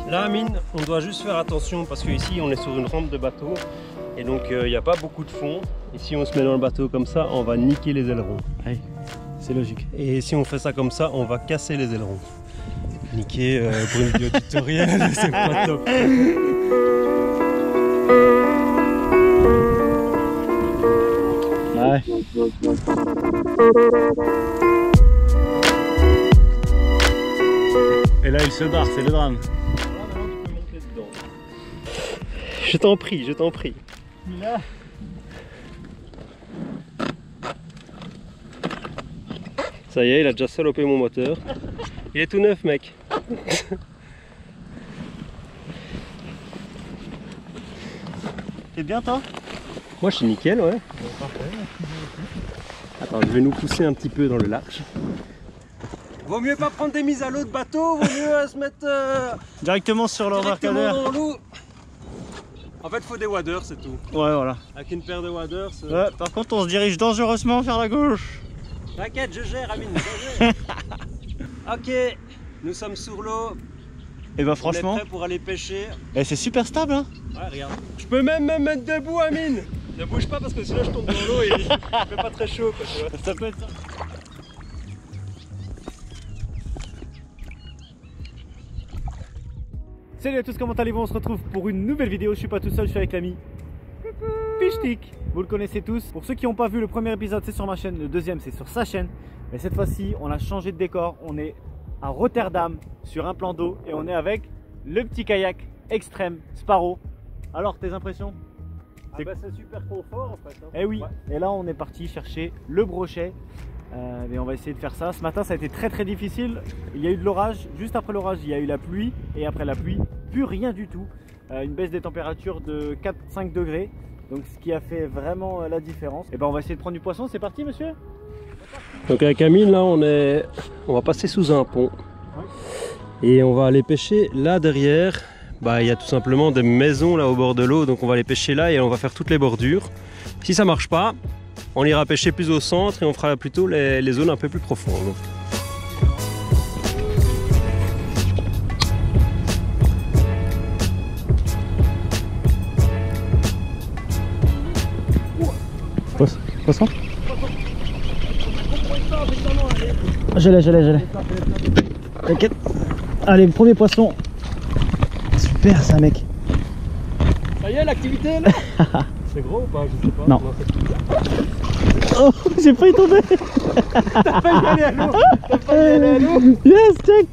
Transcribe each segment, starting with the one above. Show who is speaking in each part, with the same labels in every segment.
Speaker 1: Là, Amine, on doit juste faire attention parce qu'ici on est sur une rampe de bateau et donc il n'y a pas beaucoup de fond. Et si on se met dans le bateau comme ça, on va niquer les ailerons.
Speaker 2: Oui, c'est logique.
Speaker 1: Et si on fait ça comme ça, on va casser les ailerons. Niquer pour une vidéo tutoriel, c'est pas top.
Speaker 2: Ouais. Et là il se barre, c'est le drame.
Speaker 1: Je t'en prie, je t'en prie.
Speaker 2: Là.
Speaker 1: Ça y est, il a déjà salopé mon moteur. Il est tout neuf, mec.
Speaker 2: T'es bien toi?
Speaker 1: Moi je suis nickel, ouais. Attends, je vais nous pousser un petit peu dans le large. Vaut mieux pas prendre des mises à l'eau de bateau, vaut mieux se mettre
Speaker 2: directement sur l'embarcadère.
Speaker 1: dans l'eau. En fait, il faut des waders, c'est tout.
Speaker 2: Ouais, voilà.
Speaker 1: Avec une paire de waders.
Speaker 2: Ouais, par contre, on se dirige dangereusement vers la gauche.
Speaker 1: T'inquiète, je gère, Amine, je gère. Ok, nous sommes sur l'eau.
Speaker 2: Et bah
Speaker 1: franchement,
Speaker 2: franchement,
Speaker 1: on est prêt pour aller pêcher.
Speaker 2: Et c'est super stable, hein.
Speaker 1: Ouais, regarde. Je peux même me mettre debout, Amine. Ne bouge pas parce que sinon je tombe dans l'eau et il fait pas très chaud, quoi, tu vois.
Speaker 2: Ça peut être ça. Salut à tous, comment allez-vous? On se retrouve pour une nouvelle vidéo. Je suis pas tout seul, je suis avec l'ami Fichtik. Vous le connaissez tous. Pour ceux qui n'ont pas vu, le premier épisode c'est sur ma chaîne, le deuxième c'est sur sa chaîne. Mais cette fois-ci, on a changé de décor. On est à Rotterdam sur un plan d'eau et on est avec le petit kayak extrême Sparrow. Alors, tes impressions?
Speaker 1: C'est super confort en fait. Hein.
Speaker 2: Eh oui,
Speaker 1: Ouais.
Speaker 2: et là on est parti chercher le brochet. Et on va essayer de faire ça. Ce matin ça a été très difficile. Il y a eu de l'orage, juste après l'orage il y a eu la pluie. Et après la pluie, plus rien du tout. Une baisse des températures de 4-5 degrés. Donc ce qui a fait vraiment la différence. Et ben on va essayer de prendre du poisson, c'est parti monsieur?
Speaker 1: Donc avec Amine là on va passer sous un pont. Ouais. Et on va aller pêcher là derrière. Bah, il y a tout simplement des maisons là au bord de l'eau, donc on va aller pêcher là et on va faire toutes les bordures. Si ça marche pas, on ira pêcher plus au centre et on fera plutôt les zones un peu plus profondes.
Speaker 2: Poisson? Je l'ai. T'inquiète. Allez, premier poisson. Super ça mec.
Speaker 1: Ça y est l'activité là. C'est gros ou pas? Je sais pas.
Speaker 2: Non. Oh, j'ai failli tomber.
Speaker 1: T'as failli aller à l'eau. T'as failli aller à l'eau.
Speaker 2: Yes, check.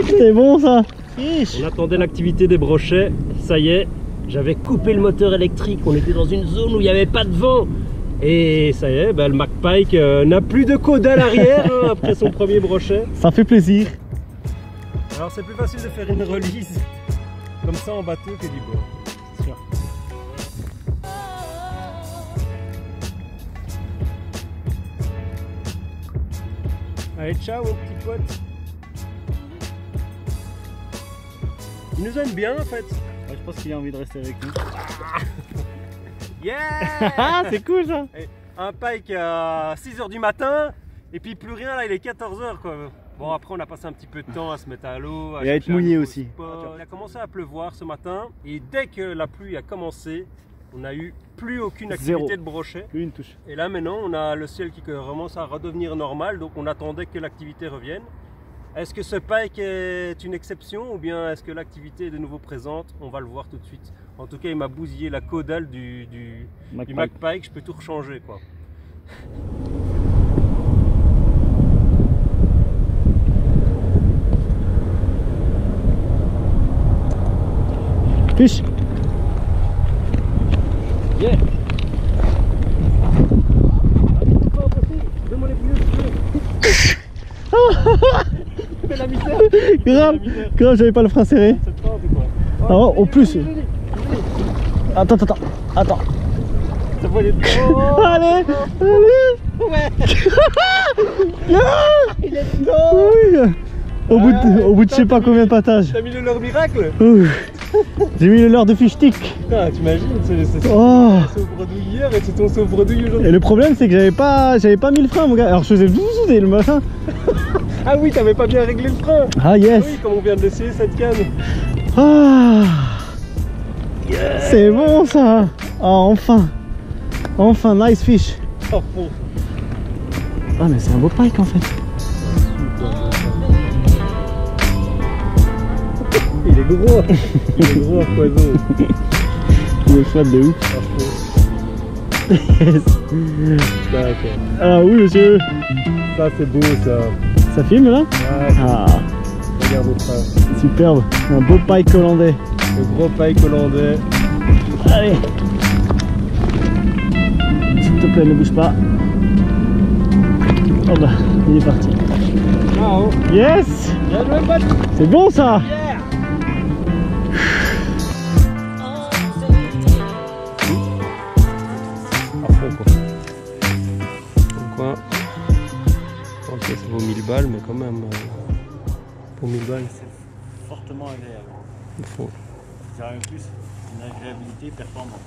Speaker 2: C'est bon ça.
Speaker 1: On attendait l'activité des brochets. Ça y est, j'avais coupé le moteur électrique. On était dans une zone où il n'y avait pas de vent. Et ça y est, bah, le McPike n'a plus de caudale arrière hein, après son premier brochet.
Speaker 2: Ça fait plaisir.
Speaker 1: Alors c'est plus facile de faire une release comme ça en bateau que du bord. C'est sûr. Allez, ciao mon petit pote. Il nous aime bien en fait.
Speaker 2: Ouais, je pense qu'il a envie de rester avec nous.
Speaker 1: Yeah.
Speaker 2: C'est cool ça.
Speaker 1: Un pike à 6 h du matin et puis plus rien là, il est 14 h quoi. Bon après on a passé un petit peu de temps à se mettre à l'eau.
Speaker 2: Et à être mouillé aussi.
Speaker 1: Il a commencé à pleuvoir ce matin et dès que la pluie a commencé, on n'a eu plus aucune activité de brochet.
Speaker 2: Plus une touche.
Speaker 1: Et là maintenant on a le ciel qui commence à redevenir normal, donc on attendait que l'activité revienne. Est-ce que ce pike est une exception ou bien est-ce que l'activité est de nouveau présente? On va le voir tout de suite. En tout cas il m'a bousillé la caudale du McPike, je peux tout rechanger quoi.
Speaker 2: Fiche. fait la misère.
Speaker 3: Grave, grave, j'avais pas le frein serré. Ah, oh, au plus. Attends.
Speaker 2: Ça va aller dedans.
Speaker 3: Allez,
Speaker 2: Ouais. Il est dedans.
Speaker 3: Oui. Au bout de je sais pas combien de patages.
Speaker 2: T'as mis le leurre miracle.
Speaker 3: J'ai mis le leurre de fish stick.
Speaker 2: Putain, t'imagines, c'est
Speaker 3: Oh.
Speaker 2: sauve-bredouille hier et c'est ton sauve-bredouille aujourd'hui.
Speaker 3: Et le problème c'est que j'avais pas mis le frein mon gars. Alors je faisais dès le matin.
Speaker 2: Ah oui, t'avais pas bien réglé le frein.
Speaker 3: Ah yes.
Speaker 2: Oui, comme on vient de l'essayer cette canne.
Speaker 3: Ah. C'est bon ça. Oh, enfin nice fish.
Speaker 2: Oh, bon.
Speaker 3: Ah mais c'est un beau pike en fait.
Speaker 2: Il est gros. Il est gros, poison.
Speaker 3: Il est chouette de ouf. Yes.
Speaker 2: D'accord.
Speaker 3: Ah oui monsieur.
Speaker 2: Ça c'est beau ça.
Speaker 3: Ça filme là?
Speaker 2: Ouais,
Speaker 3: Ah
Speaker 2: regarde le frein.
Speaker 3: superbe. Un beau pike hollandais.
Speaker 2: Le gros pike hollandais.
Speaker 3: Allez. S'il te plaît ne bouge pas. Oh bah il est parti.
Speaker 2: Ciao.
Speaker 3: Yes.
Speaker 2: Bien joué, pote.
Speaker 3: C'est bon ça.
Speaker 2: Yeah.
Speaker 1: Quoi. Ok, ça vaut 1000 balles, mais quand même, pour 1000 balles,
Speaker 2: C'est fortement agréable.
Speaker 1: il faut.
Speaker 2: C'est rien de plus. Une agréabilité performante.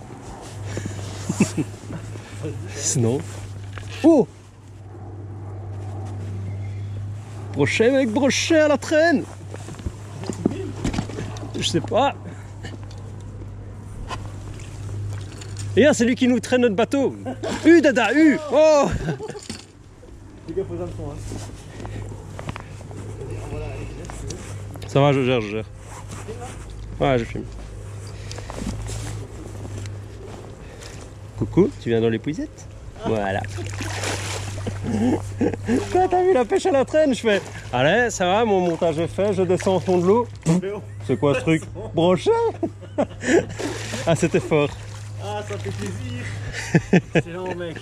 Speaker 1: Sinon. Oh! Brochet, mec, brochet à la traîne! Je sais pas. Et là, c'est lui qui nous traîne notre bateau. Dada, oh!
Speaker 2: Les gars, posez un son.
Speaker 1: Ça va, je gère. Ouais, je filme. Coucou, tu viens dans les pouisettes? Voilà. Quand t'as vu la pêche à la traîne, je fais allez, ça va, mon montage est fait, je descends au fond de l'eau. C'est quoi ce truc? Brochet? Ah, c'était fort.
Speaker 2: Ah, ça fait plaisir. C'est long, mec.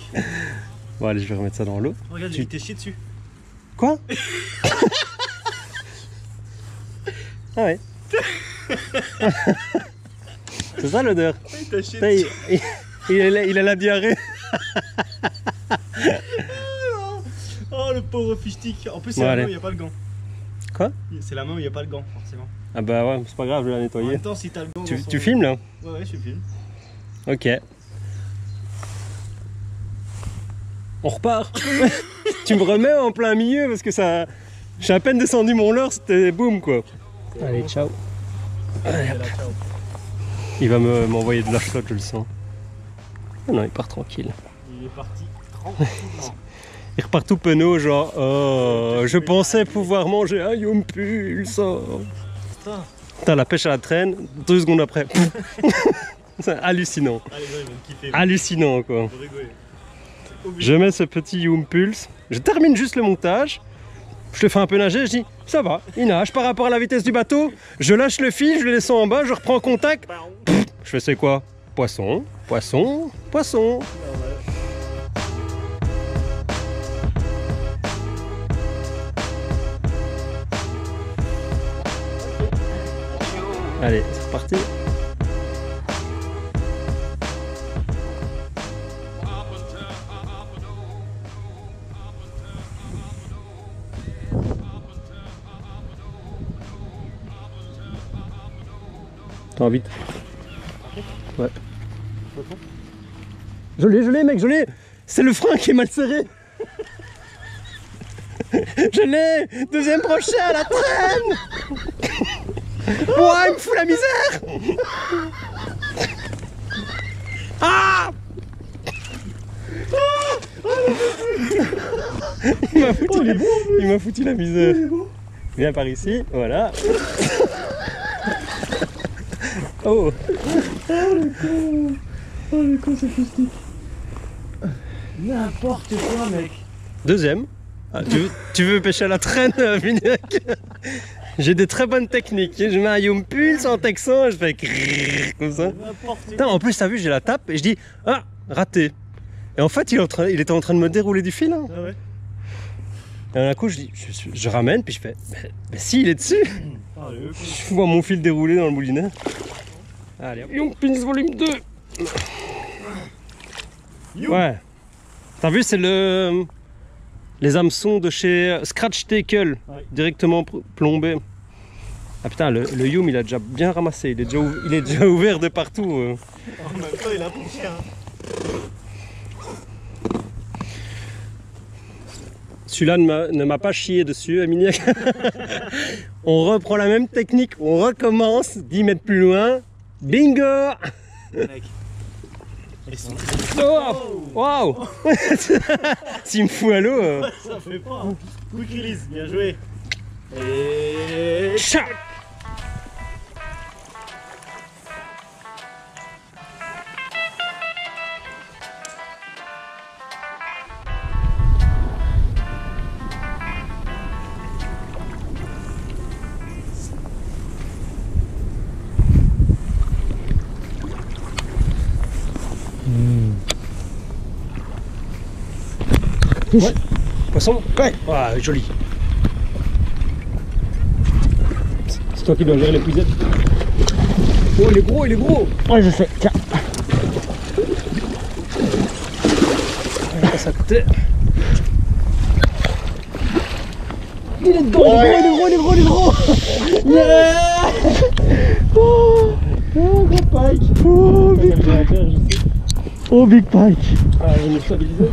Speaker 1: Bon, allez, je vais remettre ça dans l'eau.
Speaker 2: Regarde, il t'est chié dessus.
Speaker 1: Quoi? Ah ouais. C'est ça l'odeur.
Speaker 2: Il t'a chié
Speaker 1: Ça,
Speaker 2: dessus.
Speaker 1: il a la diarrhée.
Speaker 2: Oh, le pauvre fish stick. En plus, c'est
Speaker 1: Bon,
Speaker 2: la
Speaker 1: allez.
Speaker 2: main où il n'y a pas le gant.
Speaker 1: Quoi?
Speaker 2: C'est la main où il n'y a pas le gant, forcément.
Speaker 1: Ah bah ouais, c'est pas grave, je vais la
Speaker 2: En
Speaker 1: nettoyer.
Speaker 2: même temps, si t'as le gant.
Speaker 1: Tu filmes là?
Speaker 2: Ouais, je filme.
Speaker 1: Ok. On repart. Tu me remets en plein milieu parce que ça... J'ai à peine descendu mon leurre, c'était boum quoi. Allez, ciao. Il va m'envoyer de la flotte, je le sens. Oh non, il part tranquille.
Speaker 2: Il est parti tranquillement.
Speaker 1: Il repart tout penaud, genre oh, je pensais pouvoir manger un Yumpulse.
Speaker 2: Putain.
Speaker 1: Putain, la pêche à la traîne, 2 secondes après. C'est hallucinant.
Speaker 2: Ah, les gars, ils vont kiffer.
Speaker 1: Hallucinant quoi.
Speaker 2: Faut rigoler.
Speaker 1: Je mets ce petit Yumpulse, je termine juste le montage, je le fais un peu nager, je dis ça va, il nage par rapport à la vitesse du bateau, je lâche le fil, je le descends en bas, je reprends contact, je fais c'est quoi? Poisson, poisson, poisson. Allez, c'est reparti. Attends, vite. Ouais. Je l'ai mec, je l'ai. C'est le frein qui est mal serré. Je l'ai. Deuxième brochet à la traîne. Ouah, il me fout la misère. Ah. Il m'a foutu la misère. Viens par ici, voilà. Oh.
Speaker 3: Oh le con c'est plastique.
Speaker 2: N'importe quoi, mec.
Speaker 1: Deuxième. Ah, tu veux pêcher à la traîne, Vignac? J'ai des très bonnes techniques. Je mets un Yumpulse en texan, je fais crrrr, comme ça. Putain, en plus, t'as vu, j'ai la tape et je dis ah, raté. Et en fait, il était en train de me dérouler du fil. Hein.
Speaker 2: Ah ouais.
Speaker 1: Et d'un coup, je ramène, puis je fais, mais si, il est dessus. Je vois mon fil dérouler dans le moulinet. Allez, Young Pins volume 2. Ouais. T'as vu, c'est les hameçons de chez Scratch Tackle, directement plombés. Ah putain, le Yum il a déjà bien ramassé, il est déjà ouvert de partout.
Speaker 2: En même temps, il a pris cher.
Speaker 1: Celui-là ne m'a pas chié dessus, Aminiac. On reprend la même technique, on recommence 10 mètres plus loin. Bingo! Oh! Waouh! S'il me fout à l'eau.
Speaker 2: Ça fait pas. Hein. Quick release, bien joué. Et.
Speaker 1: Chat! Ouais. Poisson? Ouais. Ah, joli. C'est toi qui dois gérer l'épuisette. Oh, il est gros, il est gros.
Speaker 3: Ouais, je sais. Tiens.
Speaker 1: Il passe à côté. Il est dedans, il est gros, il est gros, il est gros, il est gros. Yeah.
Speaker 3: Oh,
Speaker 1: gros pike.
Speaker 3: oh, big pike. Oh, big pike.
Speaker 1: Ah, il est stabilisé.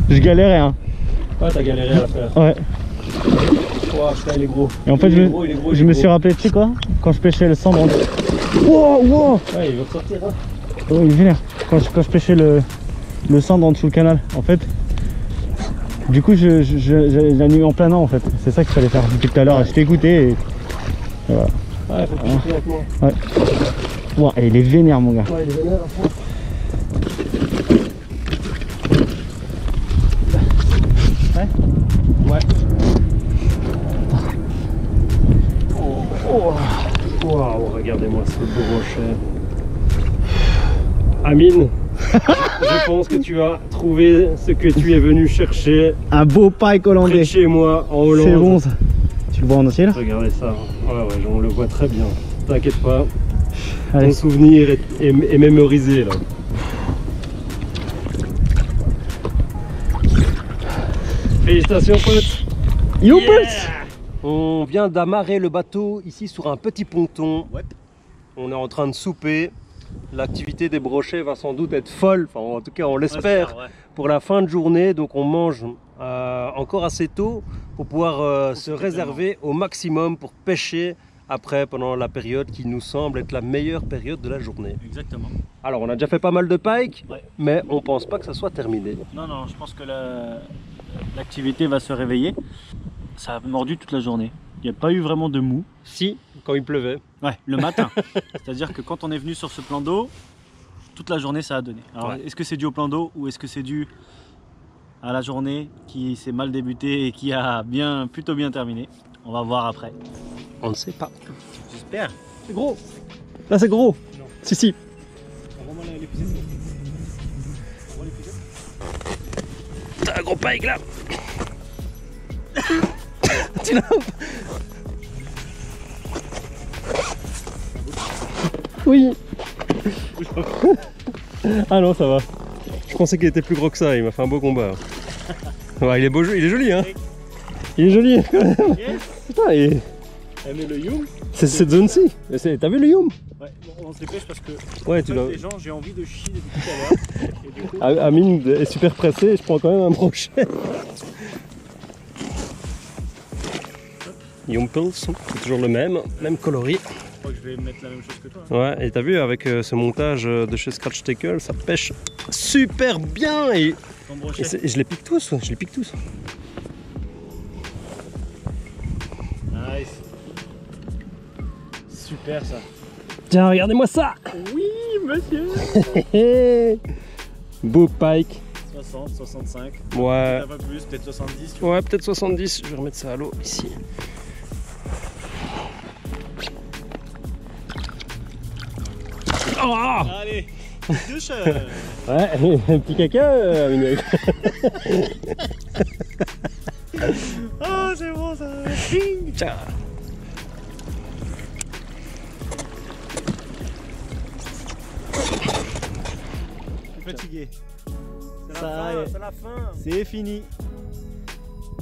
Speaker 3: Je galérais, hein.
Speaker 1: Ouais, t'as galéré à la faire.
Speaker 3: Ouais.
Speaker 1: Oh, putain, il est gros.
Speaker 3: Et en fait, je me suis rappelé, tu sais quoi? Quand je pêchais le cendre. Wow, wow.
Speaker 1: Ouais, il va sortir, hein.
Speaker 3: Oh, il est vénère. Quand je pêchais le cendre en dessous le canal, en fait. Du coup, j'ai mis en plein an, en fait. C'est ça qu'il fallait faire depuis tout à l'heure. Je t'ai écouté et voilà.
Speaker 1: Ouais, faut pêcher lentement.
Speaker 3: Ouais. Wow, et il est vénère, mon gars.
Speaker 1: Ouais, il est vénère à fond. Ouais. Wow, regardez-moi ce brochet. Amine, je pense que tu as trouvé ce que tu es venu chercher.
Speaker 3: Un beau pike
Speaker 1: Près
Speaker 3: hollandais.
Speaker 1: de chez moi en Hollande.
Speaker 3: C'est bon ça. Tu le vois en entier là?
Speaker 1: Regardez ça. Ouais, on le voit très bien. T'inquiète pas.
Speaker 3: Allez.
Speaker 1: Ton souvenir est mémorisé là. Félicitations potes.
Speaker 3: Youpers.
Speaker 1: On vient d'amarrer le bateau ici sur un petit ponton. Ouais. On est en train de souper. L'activité des brochets va sans doute être folle, enfin en tout cas on l'espère, pour la fin de journée. Donc on mange encore assez tôt pour pouvoir se réserver au maximum pour pêcher après pendant la période qui nous semble être la meilleure période de la journée.
Speaker 2: Exactement.
Speaker 1: Alors on a déjà fait pas mal de pike, mais on pense pas que ça soit terminé.
Speaker 2: Non, je pense que l'activité va se réveiller. Ça a mordu toute la journée. Il n'y a pas eu vraiment de mou.
Speaker 1: Si, quand il pleuvait.
Speaker 2: Ouais, le matin. C'est-à-dire que quand on est venu sur ce plan d'eau, toute la journée ça a donné. Alors est-ce que c'est dû au plan d'eau ou est-ce que c'est dû à la journée qui s'est mal débutée et qui a plutôt bien terminé? On va voir après.
Speaker 1: On ne sait pas.
Speaker 2: J'espère.
Speaker 1: C'est gros. Là c'est gros.
Speaker 2: Non.
Speaker 1: Si.
Speaker 2: Envoie-moi les pucettes.
Speaker 1: T'as un gros pike là. Tu l'as? Oui. Ah non, ça va. Je pensais qu'il était plus gros que ça, il m'a fait un beau combat. Ouais, il est beau, il est joli hein. Il est joli. Putain, et...
Speaker 2: mais le Yum,
Speaker 1: c'est cette zone-ci. T'as vu le Yum?
Speaker 2: Ouais, on se dépêche parce que
Speaker 1: ouais, tu
Speaker 2: les gens, j'ai envie de chier depuis tout à l'heure. Et du coup...
Speaker 1: Amine est super pressé, je prends quand même un brochet. Yumpels, c'est toujours le même coloris.
Speaker 2: Je crois que je vais mettre la même chose que toi.
Speaker 1: Ouais, et t'as vu avec ce montage de chez Scratch Tackle, ça pêche super bien et je les pique tous,
Speaker 2: Nice. Super ça.
Speaker 1: Tiens, regardez-moi ça.
Speaker 2: Oui, monsieur.
Speaker 1: Beau pike.
Speaker 2: 60, 65.
Speaker 1: Ouais.
Speaker 2: Un peu plus, peut-être 70. Tu vois.
Speaker 1: Ouais, peut-être 70. Je vais remettre ça à l'eau ici. Oh,
Speaker 2: allez.
Speaker 1: Ouais, un petit caca, Mignoc.
Speaker 2: Oh, c'est bon ça. Ping.
Speaker 1: Ciao.
Speaker 2: Je suis fatigué.
Speaker 1: C'est
Speaker 2: Ça y est.
Speaker 1: c'est la fin.
Speaker 2: C'est fini.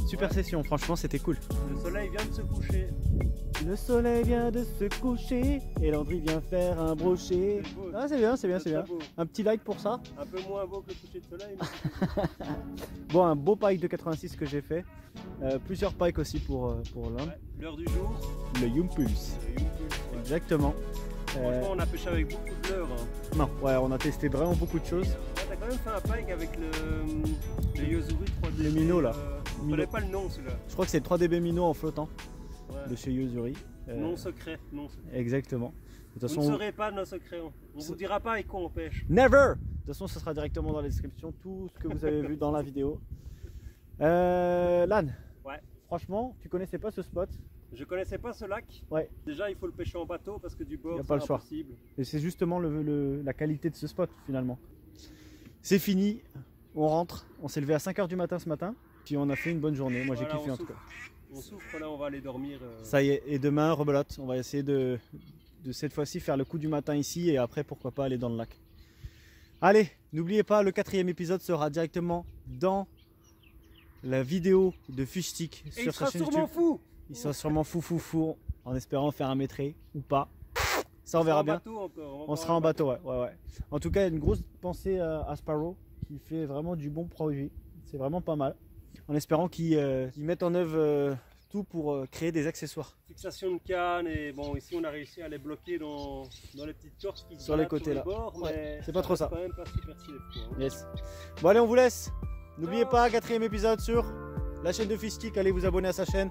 Speaker 2: Super session, franchement c'était cool.
Speaker 1: Le soleil vient de se coucher.
Speaker 2: Le soleil vient de se coucher et Landry vient faire un brochet.
Speaker 1: C'est beau.
Speaker 2: Ah c'est bien, c'est bien, c'est bien.
Speaker 1: Beau.
Speaker 2: Un petit like pour ça.
Speaker 1: Un peu moins beau que le coucher de soleil. Mais...
Speaker 2: Bon, un beau pike de 86 que j'ai fait. Plusieurs pikes aussi pour l'homme.
Speaker 1: Ouais, l'heure du jour.
Speaker 2: Le Yumpulse.
Speaker 1: Ouais.
Speaker 2: Exactement.
Speaker 1: Franchement, on a pêché avec beaucoup de leurres. Hein.
Speaker 2: Non, ouais, on a testé vraiment beaucoup de choses.
Speaker 1: Ouais, t'as quand même fait un pike avec le Yozuri 3D.
Speaker 2: Le minnow, là.
Speaker 1: Je connais pas le nom celui-là.
Speaker 2: Je crois que c'est le 3DB minnow en flottant
Speaker 1: Ouais.
Speaker 2: de chez Yozuri.
Speaker 1: Non secret, non secret.
Speaker 2: Exactement. De toute
Speaker 1: Vous ne
Speaker 2: façon,
Speaker 1: saurez pas nos secrets. On vous dira pas avec quoi on pêche.
Speaker 2: never. De toute façon, ce sera directement dans la description tout ce que vous avez vu dans la vidéo. Lan.
Speaker 1: Ouais.
Speaker 2: Franchement, tu connaissais pas ce spot.
Speaker 1: Je connaissais pas ce lac.
Speaker 2: Ouais.
Speaker 1: Déjà, il faut le pêcher en bateau parce que du
Speaker 2: Y
Speaker 1: bord,
Speaker 2: a pas le
Speaker 1: c'est
Speaker 2: choix.
Speaker 1: impossible.
Speaker 2: Et c'est justement la qualité de ce spot finalement. C'est fini. On rentre. On s'est levé à 5 h du matin ce matin. Puis on a fait une bonne journée. Moi j'ai
Speaker 1: Voilà,
Speaker 2: kiffé
Speaker 1: on
Speaker 2: en tout cas.
Speaker 1: On souffre là, on va aller dormir.
Speaker 2: Ça y est. Et demain, rebelote. On va essayer de cette fois-ci faire le coup du matin ici. Et après, pourquoi pas aller dans le lac. Allez, n'oubliez pas, le 4e épisode sera directement dans la vidéo de Fishstick
Speaker 1: Et
Speaker 2: sur
Speaker 1: il
Speaker 2: sa
Speaker 1: sera
Speaker 2: chaîne
Speaker 1: sûrement
Speaker 2: YouTube.
Speaker 1: fou.
Speaker 2: Il sera sûrement fou en espérant faire un métré ou pas. Ça on verra
Speaker 1: en
Speaker 2: bien.
Speaker 1: bateau encore.
Speaker 2: On sera en bateau, ouais. En tout cas, une grosse pensée à Sparrow qui fait vraiment du bon produit. C'est vraiment pas mal. En espérant qu'ils mettent en œuvre tout pour créer des accessoires.
Speaker 1: Fixation de canne et bon, ici on a réussi à les bloquer dans les petites corses qui se
Speaker 2: Sur les
Speaker 1: baladent
Speaker 2: côtés, là.
Speaker 1: bords,
Speaker 2: Ouais,
Speaker 1: mais
Speaker 2: c'est pas trop
Speaker 1: reste
Speaker 2: ça.
Speaker 1: quand même pas super safe, quoi, hein.
Speaker 2: Yes. Bon allez, on vous laisse. N'oubliez pas, 4e épisode sur la chaîne de Fishstick. Allez vous abonner à sa chaîne.